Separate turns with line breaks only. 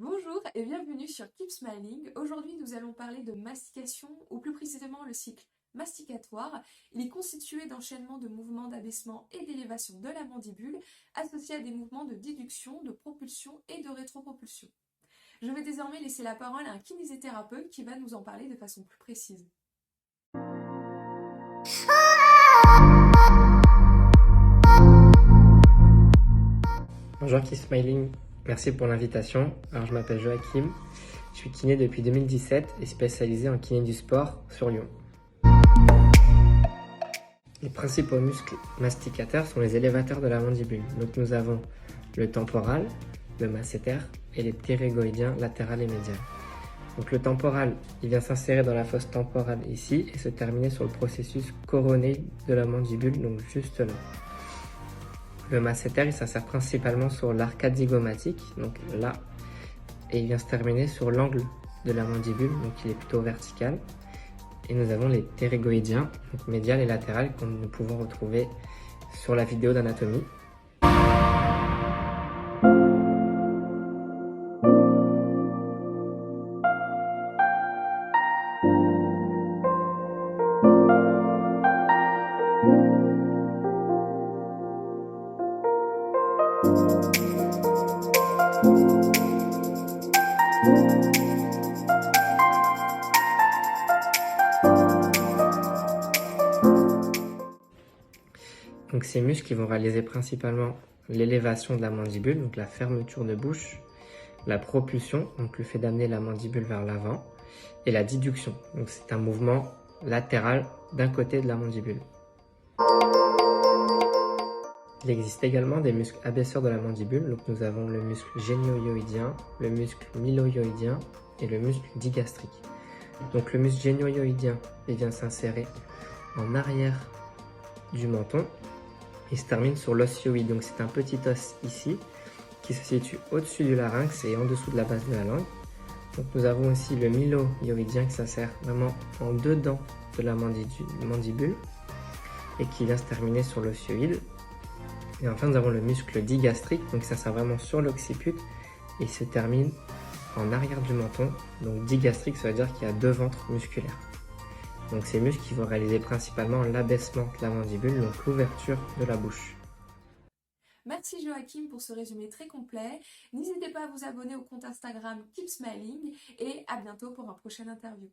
Bonjour et bienvenue sur Keep Smiling. Aujourd'hui, nous allons parler de mastication, ou plus précisément le cycle masticatoire. Il est constitué d'enchaînements de mouvements d'abaissement et d'élévation de la mandibule, associés à des mouvements de déduction, de propulsion et de rétropropulsion. Je vais désormais laisser la parole à un kinésithérapeute qui va nous en parler de façon plus précise.
Bonjour Keep Smiling, merci pour l'invitation. Alors je m'appelle Joachim, je suis kiné depuis 2017 et spécialisé en kiné du sport sur Lyon. Les principaux muscles masticateurs sont les élévateurs de la mandibule. Donc nous avons le temporal, le masséter et les ptérygoïdiens latéral et médial. Donc le temporal, il vient s'insérer dans la fosse temporale ici et se terminer sur le processus coroné de la mandibule, donc juste là. Le masséter, il s'insère principalement sur l'arcade zygomatique, donc là, et il vient se terminer sur l'angle de la mandibule, donc il est plutôt vertical. Et nous avons les ptérygoïdiens, donc médial et latéral, que nous pouvons retrouver sur la vidéo d'anatomie. Donc ces muscles qui vont réaliser principalement l'élévation de la mandibule, donc la fermeture de bouche, la propulsion, donc le fait d'amener la mandibule vers l'avant, et la déduction, donc c'est un mouvement latéral d'un côté de la mandibule. Il existe également des muscles abaisseurs de la mandibule, donc nous avons le muscle génioïdien, le muscle mylohyoïdien et le muscle digastrique. Donc le muscle génioïdien, il vient s'insérer en arrière du menton et se termine sur l'os hyoïde. Donc c'est un petit os ici qui se situe au-dessus du larynx et en dessous de la base de la langue. Donc nous avons aussi le mylohyoïdien qui s'insère vraiment en dedans de la mandibule et qui vient se terminer sur l'os hyoïde. Et enfin nous avons le muscle digastrique, donc ça sert vraiment sur l'occiput et se termine en arrière du menton. Donc digastrique, ça veut dire qu'il y a deux ventres musculaires. Donc ces muscles qui vont réaliser principalement l'abaissement de la mandibule, donc l'ouverture de la bouche.
Merci Joachim pour ce résumé très complet. N'hésitez pas à vous abonner au compte Instagram Keep Smiling et à bientôt pour un prochain interview.